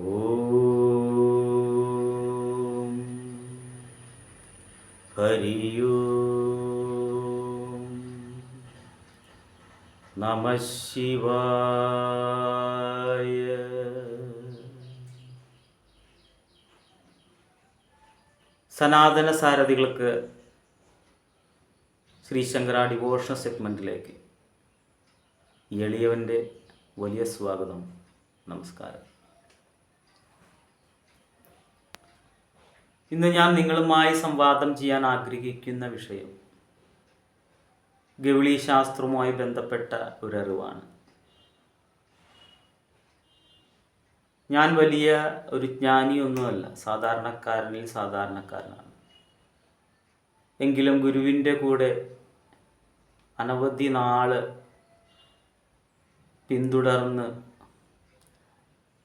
ഓം ഹരി ഓം നമഃ ശിവായ. സനാതന സാരഥികൾക്ക് ശ്രീശങ്കര ഡിവോഷണൽ സെഗ്മെൻറ്റിലേക്ക് എളിയവൻ്റെ വലിയ സ്വാഗതം. നമസ്കാരം. ഇന്ന് ഞാൻ നിങ്ങളുമായി സംവാദം ചെയ്യാൻ ആഗ്രഹിക്കുന്ന വിഷയം ഗൗളീ ശാസ്ത്രവുമായി ബന്ധപ്പെട്ട ഒരറിവാണ്. ഞാൻ വലിയ ഒരു ജ്ഞാനിയൊന്നുമല്ല, സാധാരണക്കാരനിൽ സാധാരണക്കാരനാണ്. എങ്കിലും ഗുരുവിൻ്റെ കൂടെ അനവധി നാള് പിന്തുടർന്ന്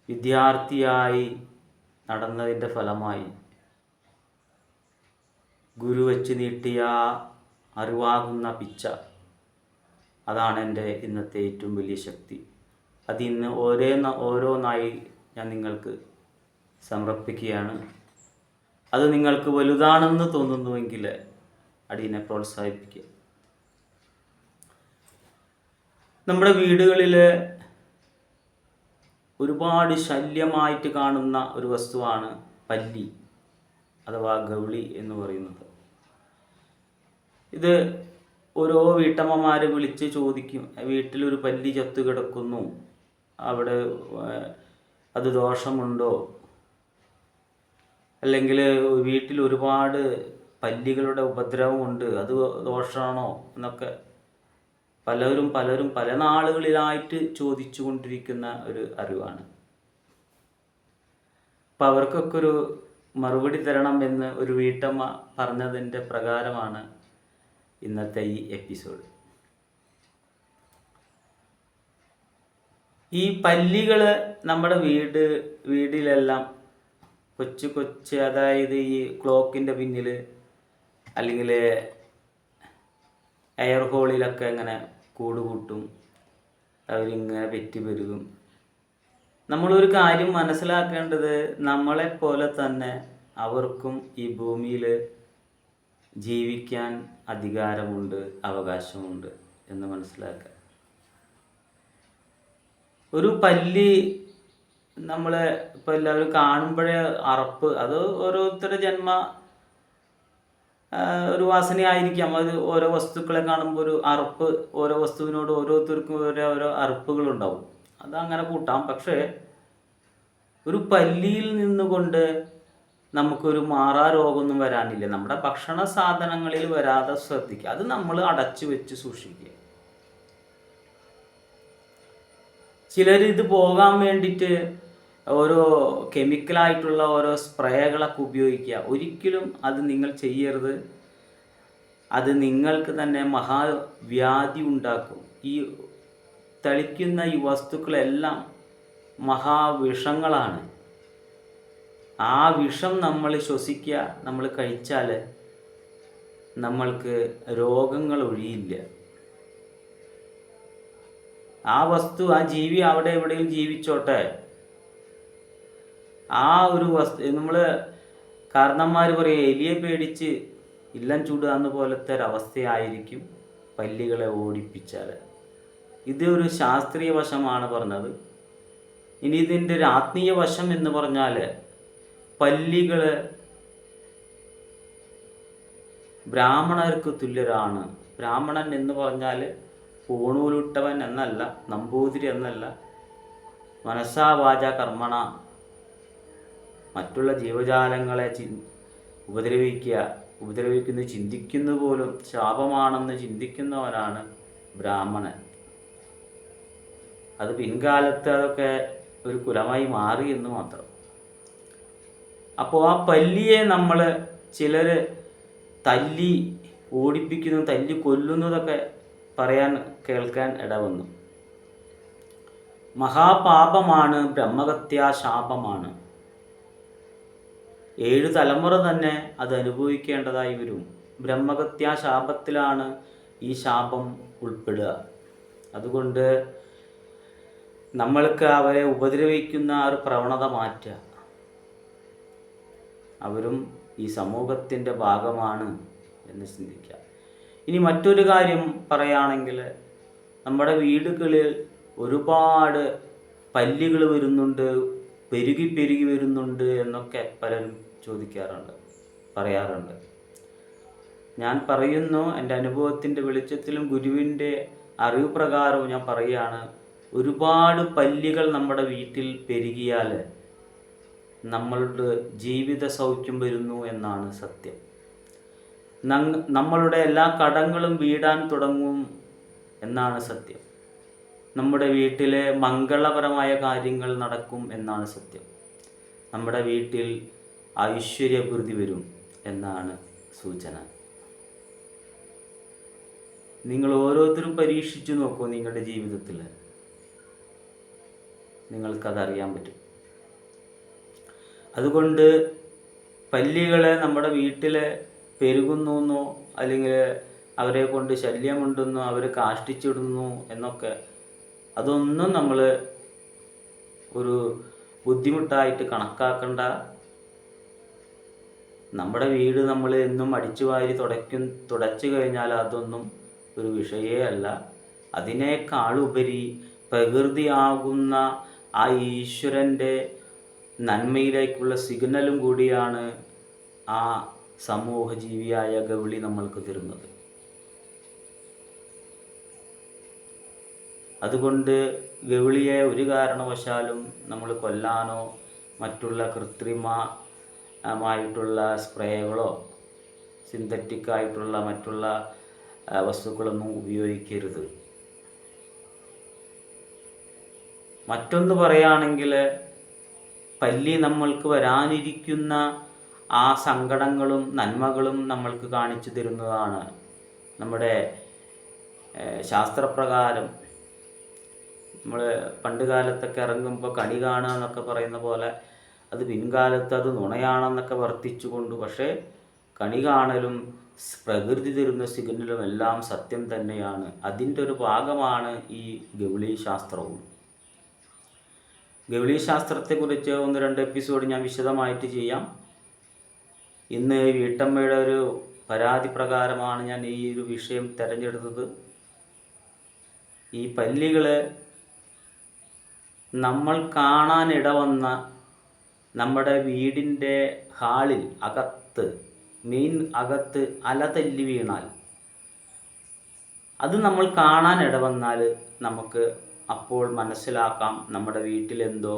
വിദ്യാർത്ഥിയായി നടന്നതിൻ്റെ ഫലമായി ഗുരു വച്ച് നീട്ടിയ അറിവാകുന്ന പിച്ച, അതാണ് എൻ്റെ ഇന്നത്തെ ഏറ്റവും വലിയ ശക്തി. അതിന്ന് ഓരോന്നായി ഞാൻ നിങ്ങൾക്ക് സമർപ്പിക്കുകയാണ്. അത് നിങ്ങൾക്ക് വലുതാണെന്ന് തോന്നുന്നുവെങ്കിൽ അടിയനെ പ്രോത്സാഹിപ്പിക്കുക. നമ്മുടെ വീടുകളിൽ ഒരുപാട് ശല്യമായിട്ട് കാണുന്ന ഒരു വസ്തുവാണ് പല്ലി അഥവാ ഗൗളി എന്ന് പറയുന്നത്. ഇത് ഓരോ വീട്ടമ്മമാർ വിളിച്ച് ചോദിക്കും, വീട്ടിലൊരു പല്ലി ചത്തു കിടക്കുന്നു, അവിടെ അത് ദോഷമുണ്ടോ, അല്ലെങ്കിൽ വീട്ടിൽ ഒരുപാട് പല്ലികളുടെ ഉപദ്രവമുണ്ട്, അത് ദോഷമാണോ എന്നൊക്കെ പലരും പല നാളുകളിലായിട്ട് ചോദിച്ചു കൊണ്ടിരിക്കുന്ന ഒരു അറിവാണ്. അപ്പം അവർക്കൊക്കെ ഒരു മറുപടി തരണം എന്ന് ഒരു വീട്ടമ്മ പറഞ്ഞതിൻ്റെ പ്രകാരമാണ് ഇന്നത്തെ ഈ എപ്പിസോഡ്. ഈ പല്ലികൾ നമ്മുടെ വീടിലെല്ലാം കൊച്ചു അതായത് ഈ ക്ലോക്കിൻ്റെ പിന്നിൽ അല്ലെങ്കിൽ എയർ ഹോളിലൊക്കെ ഇങ്ങനെ കൂടുകൂട്ടും, അവരിങ്ങനെ പെറ്റി പെരുകും. നമ്മളൊരു കാര്യം മനസ്സിലാക്കേണ്ടത്, നമ്മളെപ്പോലെ തന്നെ അവർക്കും ഈ ഭൂമിയിൽ ജീവിക്കാൻ അധികാരമുണ്ട്, അവകാശമുണ്ട് എന്ന് മനസ്സിലാക്കുക. ഒരു പല്ലി നമ്മളെ ഇപ്പോൾ എല്ലാവരും കാണുമ്പോഴേ അറപ്പ്, അത് ഓരോരുത്തരുടെ ഒരു വാസനയായിരിക്കാം. അത് ഓരോ വസ്തുക്കളെ കാണുമ്പോൾ ഒരു അറപ്പ്, ഓരോ വസ്തുവിനോട് ഓരോരുത്തർക്കും ഓരോ അറപ്പുകളുണ്ടാവും. അതങ്ങനെ കൂട്ടാം. പക്ഷേ ഒരു പല്ലിയിൽ നിന്നുകൊണ്ട് നമുക്കൊരു മാറാ രോഗമൊന്നും വരാനില്ല. നമ്മുടെ ഭക്ഷണ സാധനങ്ങളിൽ വരാതെ ശ്രദ്ധിക്കുക. അത് നമ്മൾ അടച്ചു വെച്ച് സൂക്ഷിക്കുക. ചിലർ ഇത് പോകാൻ വേണ്ടിയിട്ട് ഓരോ കെമിക്കലായിട്ടുള്ള ഓരോ സ്പ്രേകളൊക്കെ ഉപയോഗിക്കുക. ഒരിക്കലും അത് നിങ്ങൾ ചെയ്യരുത്. അത് നിങ്ങൾക്ക് തന്നെ മഹാവ്യാധി ഉണ്ടാക്കും. ഈ തളിക്കുന്ന ഈ വസ്തുക്കളെല്ലാം മഹാവിഷങ്ങളാണ്. ആ വിഷം നമ്മൾ ശ്വസിക്കുക, നമ്മൾ കഴിച്ചാൽ നമ്മൾക്ക് രോഗങ്ങൾ ഒഴിയില്ല. ആ വസ്തു, ആ ജീവി അവിടെ എവിടെയും ജീവിച്ചോട്ടെ. ആ ഒരു വസ്തു, നമ്മൾ കാരണന്മാർ പറയും, എലിയെ പേടിച്ച് ഇല്ലം ചൂടുക എന്ന പോലത്തെ ഒരവസ്ഥയായിരിക്കും പല്ലികളെ ഓടിപ്പിച്ചാൽ. ഇത് ഒരു ശാസ്ത്രീയ വശമാണ് പറഞ്ഞത്. ഇനി ഇതിൻ്റെ ഒരു ആത്മീയ വശം എന്ന് പറഞ്ഞാൽ, പല്ലികൾ ബ്രാഹ്മണർക്ക് തുല്യരാണ്. ബ്രാഹ്മണൻ എന്ന് പറഞ്ഞാൽ പൂണൂലുട്ടവൻ എന്നല്ല, നമ്പൂതിരി എന്നല്ല. മനസ്സാ വാച കർമ്മണ മറ്റുള്ള ജീവജാലങ്ങളെ ഉപദ്രവിക്കുന്നു ചിന്തിക്കുന്നു പോലും ശാപമാണെന്ന് ചിന്തിക്കുന്നവനാണ് ബ്രാഹ്മണൻ. അത് പിൻകാലത്ത് അതൊക്കെ ഒരു കുലമായി മാറി എന്ന് മാത്രം. അപ്പോൾ ആ പല്ലിയെ നമ്മൾ ചിലർ തല്ലി ഓടിപ്പിക്കുന്നു, തല്ലി കൊല്ലുന്നതൊക്കെ കേൾക്കാൻ ഇടവന്നു. മഹാപാപമാണ്, ബ്രഹ്മഹത്യാ ശാപമാണ്. 7 തലമുറ തന്നെ അത് അനുഭവിക്കേണ്ടതായി വരും. ബ്രഹ്മഹത്യാ ശാപത്തിലാണ് ഈ ശാപം ഉൾപ്പെടുക. അതുകൊണ്ട് നമ്മൾക്ക് അവരെ ഉപദ്രവിക്കുന്ന ആ ഒരു പ്രവണത മാറ്റുക. അവരും ഈ സമൂഹത്തിൻ്റെ ഭാഗമാണ് എന്ന് ചിന്തിക്കുക. ഇനി മറ്റൊരു കാര്യം പറയുകയാണെങ്കിൽ, നമ്മുടെ വീടുകളിൽ ഒരുപാട് പല്ലികൾ വരുന്നുണ്ട്, പെരുകി പെരുകി വരുന്നുണ്ട് എന്നൊക്കെ പലരും ചോദിക്കാറുണ്ട്, പറയാറുണ്ട്. ഞാൻ പറയുന്നു, എൻ്റെ അനുഭവത്തിൻ്റെ വെളിച്ചത്തിലും ഗുരുവിൻ്റെ അറിവ് പ്രകാരവും ഞാൻ പറയുകയാണ്, ഒരുപാട് പല്ലികൾ നമ്മുടെ വീട്ടിൽ പെരുകിയാൽ നമ്മളുടെ ജീവിത സൗഖ്യം വരുന്നു എന്നാണ് സത്യം. നമ്മളുടെ എല്ലാ കടങ്ങളും വീടാൻ തുടങ്ങും എന്നാണ് സത്യം. നമ്മുടെ വീട്ടിലെ മംഗളപരമായ കാര്യങ്ങൾ നടക്കും എന്നാണ് സത്യം. നമ്മുടെ വീട്ടിൽ ഐശ്വര്യവൃദ്ധി വരും എന്നാണ് സൂചന. നിങ്ങൾ ഓരോരുത്തരും പരീക്ഷിച്ചു നോക്കൂ. നിങ്ങളുടെ ജീവിതത്തിൽ നിങ്ങൾക്കതറിയാൻ പറ്റും. അതുകൊണ്ട് പല്ലികളെ നമ്മുടെ വീട്ടിൽ പെരുകുന്നു അല്ലെങ്കിൽ അവരെ കൊണ്ട് ശല്യമുണ്ടെന്നോ അവർ കാഷ്ടിച്ചിടുന്നു എന്നൊക്കെ, അതൊന്നും നമ്മൾ ഒരു ബുദ്ധിമുട്ടായിട്ട് കണക്കാക്കണ്ട. നമ്മുടെ വീട് നമ്മൾ എന്നും അടിച്ചു വാരി തുടച്ചു കഴിഞ്ഞാൽ അതൊന്നും ഒരു വിഷയമേ അല്ല. അതിനേക്കാളുപരി പ്രകൃതിയാകുന്ന ആ ഈശ്വരൻ്റെ നന്മയിലേക്കുള്ള സിഗ്നലും കൂടിയാണ് ആ സമൂഹജീവിയായ ഗൗളി നമ്മൾക്ക് തരുന്നത്. അതുകൊണ്ട് ഗൗളിയെ ഒരു കാരണവശാലും നമ്മൾ കൊല്ലാനോ മറ്റുള്ള കൃത്രിമമായിട്ടുള്ള സ്പ്രേകളോ സിന്തറ്റിക്കായിട്ടുള്ള മറ്റുള്ള വസ്തുക്കളൊന്നും ഉപയോഗിക്കരുത്. മറ്റൊന്ന് പറയുകയാണെങ്കിൽ, പല്ലി നമ്മൾക്ക് വരാനിരിക്കുന്ന ആ സങ്കടങ്ങളും നന്മകളും നമ്മൾക്ക് കാണിച്ചു തരുന്നതാണ്. നമ്മുടെ ശാസ്ത്രപ്രകാരം നമ്മൾ പണ്ട് കാലത്തൊക്കെ ഇറങ്ങുമ്പോൾ കണി കാണുക എന്നൊക്കെ പറയുന്ന പോലെ, അത് പിൻകാലത്ത് അത് നുണയാണെന്നൊക്കെ വർത്തിച്ചുകൊണ്ട്, പക്ഷേ കണി കാണലും പ്രകൃതി തരുന്ന സിഗ്നലും എല്ലാം സത്യം തന്നെയാണ്. അതിൻ്റെ ഒരു ഭാഗമാണ് ഈ ഗൗളി ശാസ്ത്രവും. ഗൗളി ശാസ്ത്രത്തെക്കുറിച്ച് 1-2 എപ്പിസോഡ് ഞാൻ വിശദമായിട്ട് ചെയ്യാം. ഇന്ന് വീട്ടമ്മയുടെ ഒരു പരാതി പ്രകാരമാണ് ഞാൻ ഈ ഒരു വിഷയം തിരഞ്ഞെടുത്തത്. ഈ പല്ലികൾ നമ്മൾ കാണാനിടവന്ന നമ്മുടെ വീടിൻ്റെ ഹാളിൽ മെയിൻ അകത്ത് അലതല്ലി വീണാൽ, അത് നമ്മൾ കാണാനിടവന്നാൽ നമുക്ക് അപ്പോൾ മനസ്സിലാക്കാം നമ്മുടെ വീട്ടിലെന്തോ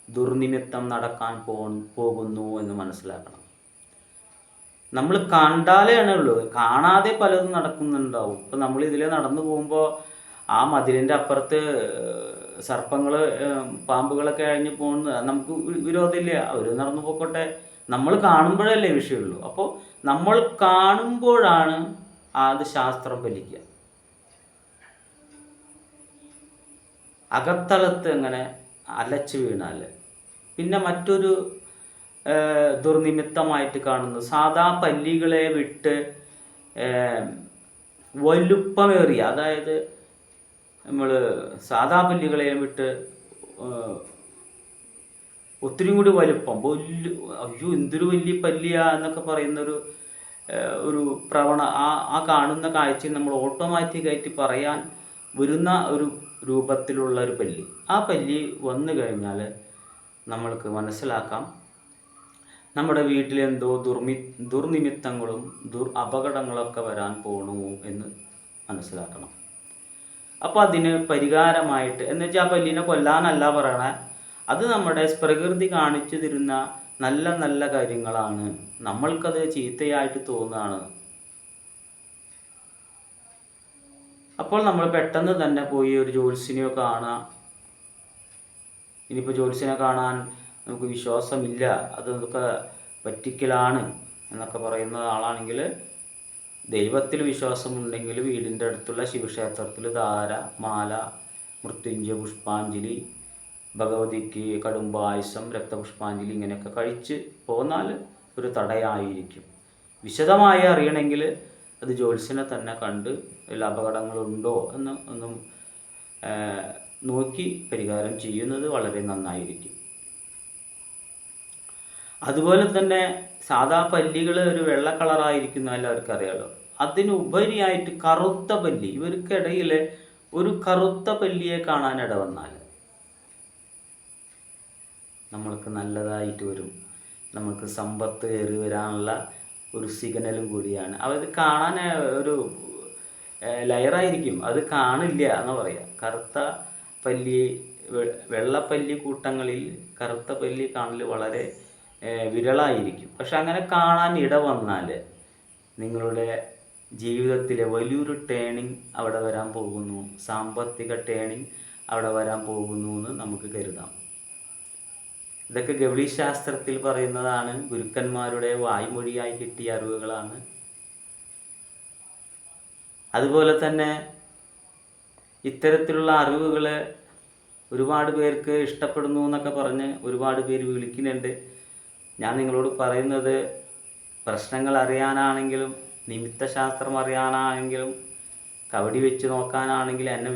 ദുർനിമിത്തം നടക്കാൻ പോകുന്നു എന്ന് മനസ്സിലാക്കണം. നമ്മൾ കണ്ടാലേ ഉള്ളൂ, കാണാതെ പലതും നടക്കുന്നുണ്ടാവും. ഇപ്പം നമ്മൾ ഇതിലെ നടന്നു പോകുമ്പോൾ ആ മതിലിൻ്റെ അപ്പുറത്ത് സർപ്പങ്ങൾ പാമ്പുകളൊക്കെ കഴിഞ്ഞ് പോകുന്നത് നമുക്ക് വിരോധമില്ല, അവർ നടന്നു പോയിക്കോട്ടെ. നമ്മൾ കാണുമ്പോഴല്ലേ വിഷയമുള്ളൂ. അപ്പോൾ നമ്മൾ കാണുമ്പോഴാണ് അത് ശാസ്ത്രം ഫലിക്കുക. അകത്തളത്ത് അങ്ങനെ അലച്ചു വീണാൽ. പിന്നെ മറ്റൊരു ദുർനിമിത്തമായിട്ട് കാണുന്നത്, സാധാ പല്ലികളെ വിട്ട് വലുപ്പമേറിയ, അതായത് നമ്മൾ സാധാ പല്ലികളെ വിട്ട് ഒത്തിരി കൂടി വലുപ്പം, അയ്യോ എന്തൊരു വലിയ പല്ലിയാ എന്നൊക്കെ പറയുന്നൊരു ഒരു ആ കാണുന്ന കാഴ്ചയിൽ നമ്മൾ ഓട്ടോമാറ്റിക്കായിട്ട് പറയാൻ വരുന്ന ഒരു രൂപത്തിലുള്ള ഒരു പല്ലി. ആ പല്ലി വന്നു കഴിഞ്ഞാൽ നമ്മൾക്ക് മനസ്സിലാക്കാം നമ്മുടെ വീട്ടിലെന്തോ ദുർനിമിത്തങ്ങളും അപകടങ്ങളൊക്കെ വരാൻ പോകണു എന്ന് മനസ്സിലാക്കണം. അപ്പോൾ അതിന് പരിഹാരമായിട്ട്, എന്നുവെച്ചാൽ ആ പല്ലിനെ കൊല്ലാനല്ല പറയണേ, അത് നമ്മുടെ പ്രകൃതി കാണിച്ചു തരുന്ന നല്ല നല്ല കാര്യങ്ങളാണ്. നമ്മൾക്കത് ചീത്തയായിട്ട് തോന്നുകയാണ്. അപ്പോൾ നമ്മൾ പെട്ടെന്ന് തന്നെ പോയി ഒരു ജ്യോത്സ്യനെയോ കാണുക. ഇനിയിപ്പോൾ ജ്യോത്സ്യനെ കാണാൻ നമുക്ക് വിശ്വാസമില്ല, അതൊക്കെ പറ്റിക്കലാണ് എന്നൊക്കെ പറയുന്ന ആളാണെങ്കിൽ, ദൈവത്തിൽ വിശ്വാസമുണ്ടെങ്കിൽ വീടിൻ്റെ അടുത്തുള്ള ശിവക്ഷേത്രത്തിൽ ധാര, മാല, മൃത്യുഞ്ജയ പുഷ്പാഞ്ജലി, ഭഗവതിക്ക് കടുംബായുസം, രക്തപുഷ്പാഞ്ജലി ഇങ്ങനെയൊക്കെ കഴിച്ച് പോന്നാൽ ഒരു തടയായിരിക്കും. വിശദമായി അറിയണമെങ്കിൽ അത് ജ്യോത്സ്യനെ തന്നെ കണ്ട് എല്ലാ അപകടങ്ങളുണ്ടോ എന്ന് ഒന്നും നോക്കി പരിഹാരം ചെയ്യുന്നത് വളരെ നന്നായിരിക്കും. അതുപോലെ തന്നെ സാധാ പല്ലികൾ ഒരു വെള്ള കളറായിരിക്കുന്ന എല്ലാവർക്കും അറിയാലോ. അതിനുപരിയായിട്ട് കറുത്ത പല്ലി, ഇവർക്കിടയിൽ ഒരു കറുത്ത പല്ലിയെ കാണാനിട വന്നാൽ നമ്മൾക്ക് നല്ലതായിട്ട് വരും. നമുക്ക് സമ്പത്ത് കയറി വരാനുള്ള ഒരു സിഗ്നലും കൂടിയാണ്. അത് കാണാൻ ഒരു ലെയറായിരിക്കും, അത് കാണില്ല എന്ന് പറയാം. കറുത്ത പല്ലി, വെള്ളപ്പല്ലി കൂട്ടങ്ങളിൽ കറുത്ത പല്ലി കാണൽ വളരെ വിരളായിരിക്കും. പക്ഷെ അങ്ങനെ കാണാൻ ഇട വന്നാൽ നിങ്ങളുടെ ജീവിതത്തിലെ വലിയൊരു ടേണിങ് അവിടെ വരാൻ പോകുന്നു, സാമ്പത്തിക ടേണിങ് അവിടെ വരാൻ പോകുന്നു എന്ന് നമുക്ക് കരുതാം. ഇതൊക്കെ ഗൗളീശാസ്ത്രത്തിൽ പറയുന്നതാണ്, ഗുരുക്കന്മാരുടെ വായ്മൊഴിയായി കിട്ടിയ അറിവുകളാണ്. അതുപോലെ തന്നെ ഇത്തരത്തിലുള്ള അറിവുകൾ ഒരുപാട് പേർക്ക് ഇഷ്ടപ്പെടുന്നു എന്നൊക്കെ പറഞ്ഞ് ഒരുപാട് പേര് വിളിക്കുന്നുണ്ട്. ഞാൻ നിങ്ങളോട് പറയുന്നത്, പ്രശ്നങ്ങൾ അറിയാനാണെങ്കിലും നിമിത്തശാസ്ത്രം അറിയാനാണെങ്കിലും കവടി വെച്ച് നോക്കാനാണെങ്കിലും എന്നെ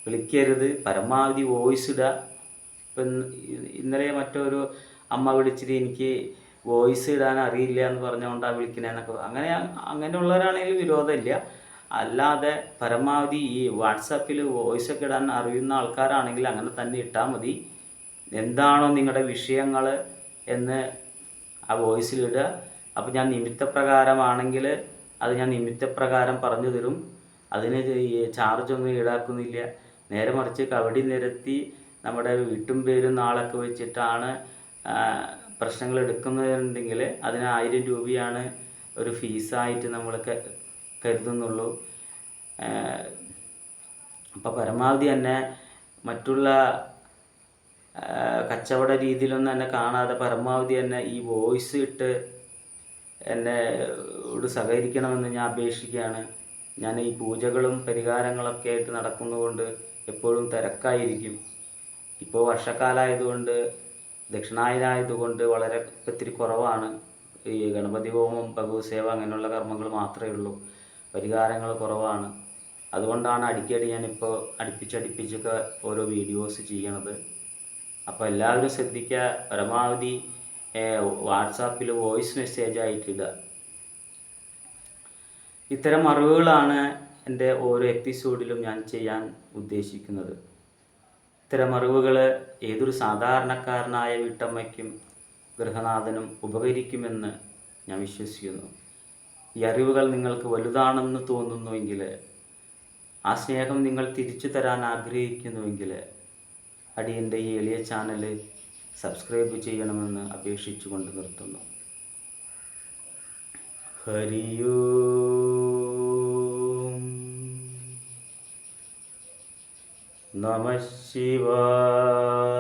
വിളിക്കരുത്. പരമാവധി വോയിസ് ഇടുക. ഇപ്പം ഇന്നലെ മറ്റൊരു അമ്മ വിളിച്ചിട്ട് എനിക്ക് വോയിസ് ഇടാൻ അറിയില്ല എന്ന് പറഞ്ഞുകൊണ്ടാണ് വിളിക്കണേന്നൊക്കെ. അങ്ങനെയുള്ളവരാണെങ്കിൽ വിരോധമില്ല. അല്ലാതെ പരമാവധി ഈ വാട്സാപ്പിൽ വോയിസൊക്കെ ഇടാൻ അറിയുന്ന ആൾക്കാരാണെങ്കിൽ അങ്ങനെ തന്നെ ഇട്ടാൽ മതി. എന്താണോ നിങ്ങളുടെ വിഷയങ്ങൾ എന്ന് ആ വോയിസിലിടുക. അപ്പോൾ ഞാൻ നിമിത്തപ്രകാരമാണെങ്കിൽ അത് ഞാൻ നിമിത്തപ്രകാരം പറഞ്ഞു തരും. അതിന് ചാർജൊന്നും ഈടാക്കുന്നില്ല. നേരെ മറിച്ച് കവടി നിരത്തി നമ്മുടെ വീട്ടും പേരും നാളൊക്കെ വെച്ചിട്ടാണ് പ്രശ്നങ്ങൾ എടുക്കുന്നതെന്നുണ്ടെങ്കിൽ അതിന് 1000 രൂപയാണ് ഒരു ഫീസായിട്ട് നമ്മൾ കരുതുന്നുള്ളൂ. അപ്പോൾ പരമാവധി തന്നെ മറ്റുള്ള കച്ചവട രീതിയിലൊന്നും എന്നെ കാണാതെ പരമാവധി തന്നെ ഈ വോയിസ് ഇട്ട് എന്നോട് സഹകരിക്കണമെന്ന് ഞാൻ അപേക്ഷിക്കുകയാണ്. ഞാൻ ഈ പൂജകളും പരിഹാരങ്ങളൊക്കെ ആയിട്ട് നടക്കുന്നതുകൊണ്ട് എപ്പോഴും തിരക്കായിരിക്കും. ഇപ്പോൾ വർഷക്കാലമായതുകൊണ്ട് ദക്ഷിണായനായതുകൊണ്ട് വളരെ ഇത്തിരി കുറവാണ്. ഈ ഗണപതി ഹോമം, ഭഗവത് സേവ അങ്ങനെയുള്ള കർമ്മങ്ങൾ മാത്രമേ ഉള്ളൂ. പരിഹാരങ്ങൾ കുറവാണ്. അതുകൊണ്ടാണ് അടിക്കടി ഞാനിപ്പോൾ അടുപ്പിച്ചൊക്കെ ഓരോ വീഡിയോസ് ചെയ്യണത്. അപ്പോൾ എല്ലാവരും ശ്രദ്ധിക്കുക. പരമാവധി വാട്സാപ്പിൽ വോയിസ് മെസ്സേജ് ആയിട്ടിടുക. ഇത്തരം അറിവുകളാണ് എൻ്റെ ഓരോ എപ്പിസോഡിലും ഞാൻ ചെയ്യാൻ ഉദ്ദേശിക്കുന്നത്. ഇത്തരം അറിവുകൾ ഏതൊരു സാധാരണക്കാരനായ വീട്ടമ്മയ്ക്കും ഗൃഹനാഥനും ഉപകരിക്കുമെന്ന് ഞാൻ വിശ്വസിക്കുന്നു. ഈ അറിവുകൾ നിങ്ങൾക്ക് വലുതാണെന്ന് തോന്നുന്നുവെങ്കിൽ, ആ സ്നേഹം നിങ്ങൾ തിരിച്ചു തരാൻ ആഗ്രഹിക്കുന്നുവെങ്കിൽ അടിയൻ്റെ ഈ എളിയ ചാനൽ സബ്സ്ക്രൈബ് ചെയ്യണമെന്ന് അപേക്ഷിച്ചുകൊണ്ട് നിർത്തുന്നു. ഹരിയോം നമഃ ശിവായ.